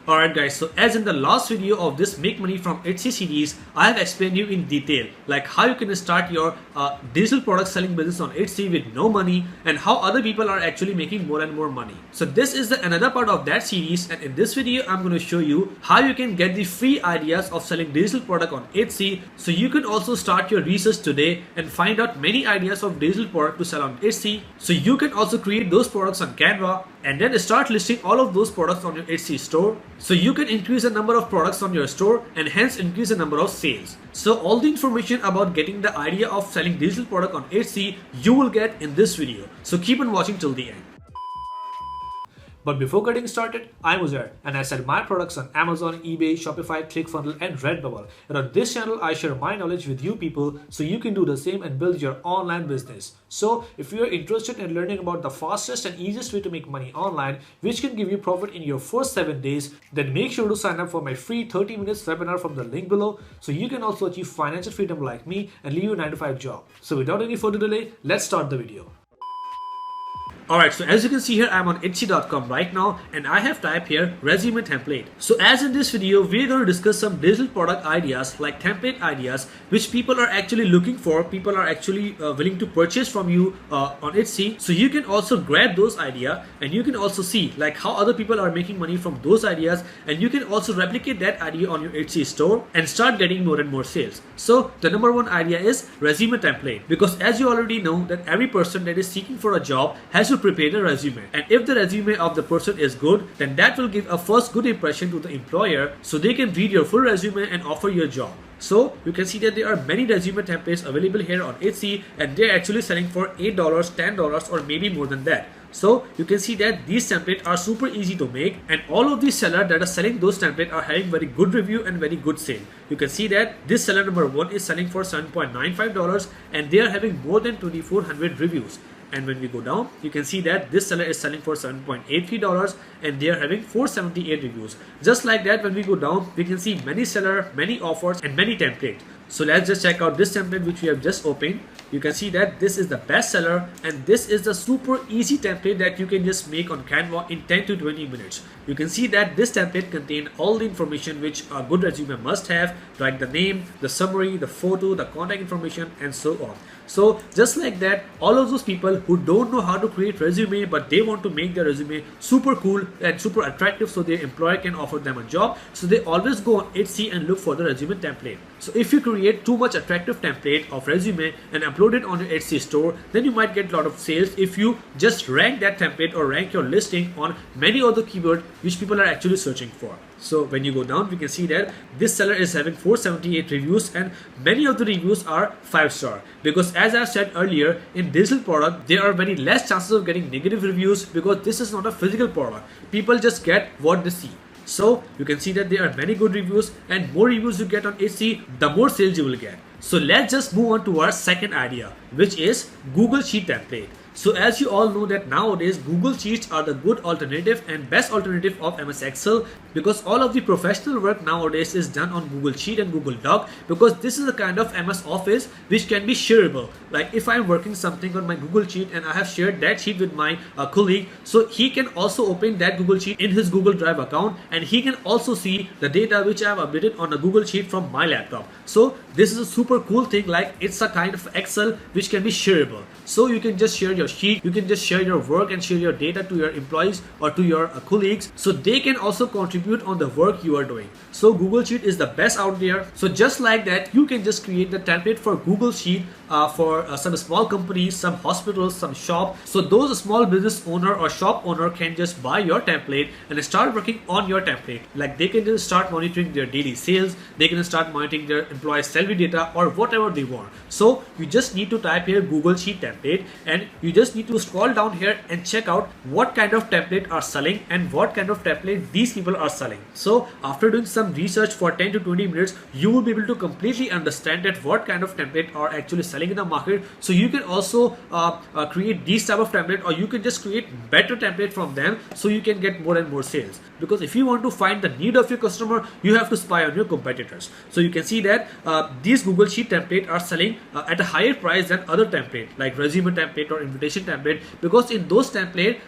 Alright guys, so as in the last video of this Make Money from Etsy series, I have explained you in detail like how you can start your digital product selling business on Etsy with no money and how other people are actually making more and more money. So this is another part of that series, and in this video I'm going to show you how you can get the free ideas of selling digital product on Etsy, so you can also start your research today and find out many ideas of digital product to sell on Etsy, so you can also create those products on Canva and then start listing all of those products on your Etsy store, so you can increase the number of products on your store and hence increase the number of sales. So all the information about getting the idea of selling digital product on Etsy you will get in this video, so keep on watching till the end. But before getting started, I'm Uzair and I sell my products on Amazon, eBay, Shopify, ClickFunnels and Redbubble. And on this channel, I share my knowledge with you people so you can do the same and build your online business. So if you're interested in learning about the fastest and easiest way to make money online, which can give you profit in your first 7 days, then make sure to sign up for my free 30 minutes webinar from the link below so you can also achieve financial freedom like me and leave your 9-to-5 job. So without any further delay, let's start the video. Alright, so as you can see here, I'm on Etsy.com right now and I have typed here resume template. So as in this video, we're going to discuss some digital product ideas like template ideas which people are actually looking for, people are actually willing to purchase from you on Etsy. So you can also grab those ideas and you can also see like how other people are making money from those ideas, and you can also replicate that idea on your Etsy store and start getting more and more sales. So the number one idea is resume template, because as you already know that every person that is seeking for a job has to prepare a resume, and if the resume of the person is good, then that will give a first good impression to the employer so they can read your full resume and offer you a job. So you can see that there are many resume templates available here on Etsy and they're actually selling for $8, $10 or maybe more than that. So you can see that these templates are super easy to make, and all of these sellers that are selling those templates are having very good review and very good sale. You can see that this seller number 1 is selling for $7.95 and they are having more than 2,400 reviews. And when we go down, you can see that this seller is selling for $7.83 and they are having 478 reviews. Just like that, when we go down, we can see many sellers, many offers and many templates. So let's just check out this template which we have just opened. You can see that this is the best seller and this is the super easy template that you can just make on Canva in 10 to 20 minutes. You can see that this template contains all the information which a good resume must have, like the name, the summary, the photo, the contact information and so on. So just like that, all of those people who don't know how to create resume but they want to make their resume super cool and super attractive so their employer can offer them a job, so they always go on Etsy and look for the resume template. So if you create too much attractive template of resume and upload it on your Etsy store, then you might get a lot of sales if you just rank that template or rank your listing on many other keywords which people are actually searching for. So when you go down, we can see that this seller is having 478 reviews and many of the reviews are 5-star, because as I said earlier, in digital product there are very less chances of getting negative reviews because this is not a physical product. People just get what they see. So you can see that there are many good reviews, and more reviews you get on Etsy, the more sales you will get. So let's just move on to our second idea, which is Google Sheet template. So as you all know that nowadays Google Sheets are the good alternative and best alternative of MS Excel, because all of the professional work nowadays is done on Google Sheet and Google Doc, because this is a kind of MS Office which can be shareable. Like if I'm working something on my Google Sheet and I have shared that sheet with my colleague, so he can also open that Google Sheet in his Google Drive account and he can also see the data which I have updated on a Google Sheet from my laptop. So this is a super cool thing, like it's a kind of Excel which can be shareable. So you can just share your sheet, you can just share your work and share your data to your employees or to your colleagues, so they can also contribute on the work you are doing. So Google Sheet is the best out there. So just like that, you can just create the template for Google Sheet for some small companies, some hospitals, some shop. So those small business owner or shop owner can just buy your template and start working on your template. Like they can just start monitoring their daily sales, they can start monitoring their employee salary data or whatever they want. So you just need to type here Google Sheet template and you just need to scroll down here and check out what kind of template are selling and what kind of template these people are selling. So after doing some research for 10 to 20 minutes, you will be able to completely understand that what kind of template are actually selling in the market. So you can also create these type of template, or you can just create better template from them so you can get more and more sales. Because if you want to find the need of your customer, you have to spy on your competitors. So you can see that these Google Sheet template are selling at a higher price than other template like resume template or invitation consultation template, because in those template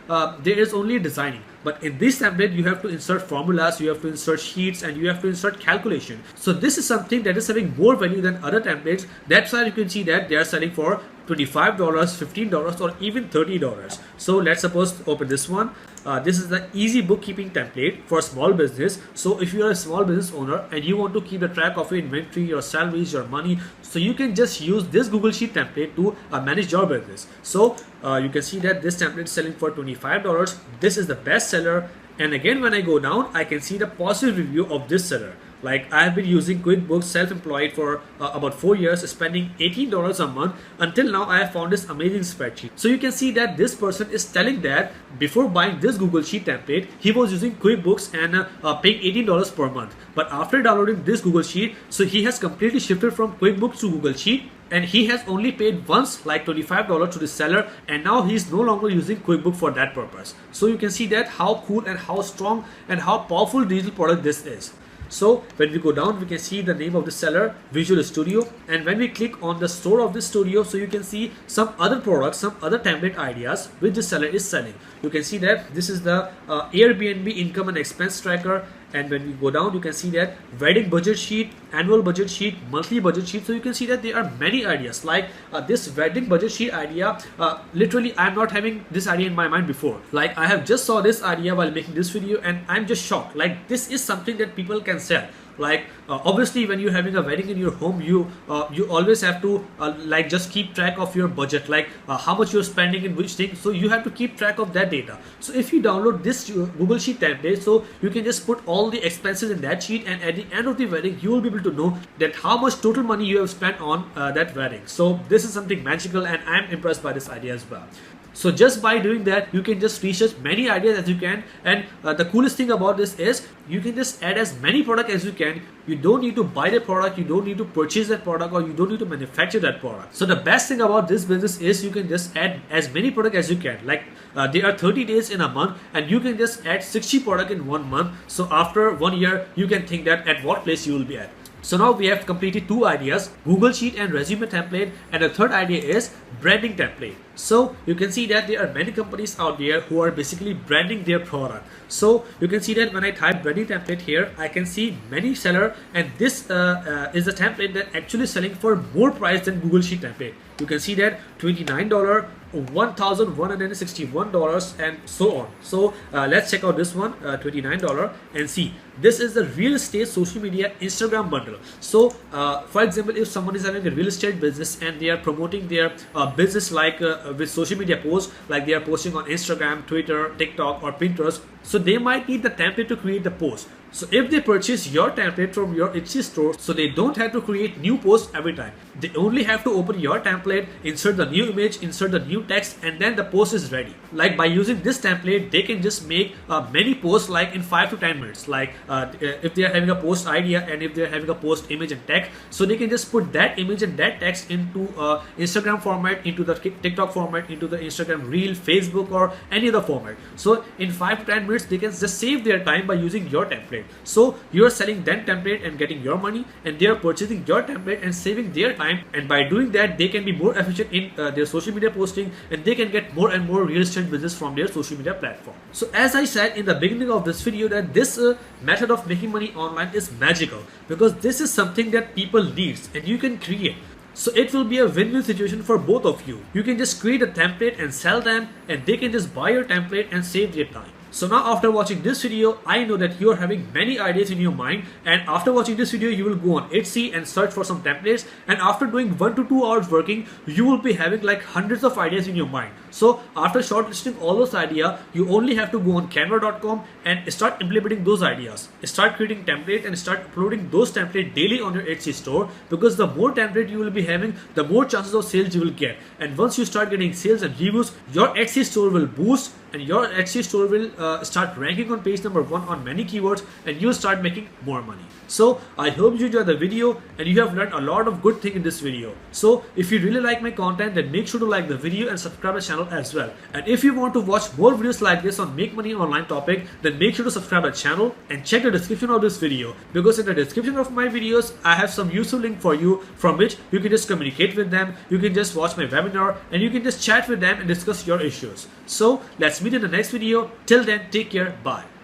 there is only designing. But in this template, you have to insert formulas, you have to insert sheets, and you have to insert calculation. So this is something that is having more value than other templates. That's why you can see that they are selling for $25, $15, or even $30. So let's suppose open this one. This is the easy bookkeeping template for small business. So if you are a small business owner and you want to keep the track of your inventory, your salaries, your money, so you can just use this Google Sheet template to manage your business. So you can see that this template is selling for $25. This is the best seller. And again, when I go down, I can see the positive review of this seller. Like, I have been using QuickBooks self-employed for about 4 years, spending $18 a month. Until now, I have found this amazing spreadsheet. So you can see that this person is telling that before buying this Google Sheet template, he was using QuickBooks and paying $18 per month. But after downloading this Google Sheet, so he has completely shifted from QuickBooks to Google Sheet. And he has only paid once, like $25 to the seller, and now he is no longer using QuickBooks for that purpose. So you can see that how cool and how strong and how powerful digital product this is. So when we go down, we can see the name of the seller, Visual Studio, and when we click on the store of this studio, so you can see some other products, some other template ideas which the seller is selling. You can see that this is the Airbnb income and expense tracker. And when we go down, you can see that wedding budget sheet, annual budget sheet, monthly budget sheet. So you can see that there are many ideas like this wedding budget sheet idea. Literally, I'm not having this idea in my mind before. Like, I have just saw this idea while making this video and I'm just shocked. Like, this is something that people can sell. Like, obviously when you're having a wedding in your home, you always have to like just keep track of your budget, like how much you're spending in which thing. So you have to keep track of that data. So if you download this Google Sheet template, so you can just put all the expenses in that sheet, and at the end of the wedding you will be able to know that how much total money you have spent on that wedding. So this is something magical, and I'm impressed by this idea as well. So just by doing that, you can just research many ideas as you can. And the coolest thing about this is you can just add as many products as you can. You don't need to buy the product, you don't need to purchase that product, or you don't need to manufacture that product. So the best thing about this business is you can just add as many products as you can. Like there are 30 days in a month, and you can just add 60 products in 1 month. So after 1 year, you can think that at what place you will be at. So now we have completed 2 ideas, Google Sheet and resume template, and the third idea is branding template. So you can see that there are many companies out there who are basically branding their product. So you can see that when I type branding template here, I can see many seller, and this is a template that actually selling for more price than Google Sheet template. You can see that $29, $1,161, and so on. So let's check out this one, $29, and see, this is the real estate social media Instagram bundle. So for example, if someone is having a real estate business and they are promoting their business like with social media posts, like they are posting on Instagram, Twitter, TikTok, or Pinterest, so they might need the template to create the post. So if they purchase your template from your Etsy store, so they don't have to create new posts every time. They only have to open your template, insert the new image, insert the new text, and then the post is ready. Like by using this template, they can just make many posts like in 5 to 10 minutes. Like if they are having a post idea and if they are having a post image and text, so they can just put that image and that text into Instagram format, into the TikTok format, into the Instagram Reel, Facebook, or any other format. So in 5 to 10 minutes, they can just save their time by using your template. So you are selling that template and getting your money, and they are purchasing your template and saving their time. And by doing that, they can be more efficient in their social media posting, and they can get more and more real estate business from their social media platform. So as I said in the beginning of this video, that this method of making money online is magical, because this is something that people needs and you can create. So it will be a win-win situation for both of you. You can just create a template and sell them, and they can just buy your template and save their time. So now after watching this video, I know that you are having many ideas in your mind, and after watching this video, you will go on Etsy and search for some templates, and after doing 1 to 2 hours working, you will be having like hundreds of ideas in your mind. So after shortlisting all those ideas, you only have to go on canva.com and start implementing those ideas. Start creating templates and start uploading those templates daily on your Etsy store, because the more template you will be having, the more chances of sales you will get. And once you start getting sales and reviews, your Etsy store will boost, and your Etsy store will start ranking on page number 1 on many keywords, and you'll start making more money. So I hope you enjoyed the video and you have learned a lot of good thing in this video. So if you really like my content, then make sure to like the video and subscribe to the channel as well. And if you want to watch more videos like this on make money online topic, then make sure to subscribe to the channel and check the description of this video, because in the description of my videos I have some useful link for you from which you can just communicate with them, you can just watch my webinar, and you can just chat with them and discuss your issues. So let's meet in the next video. Till then, take care. Bye.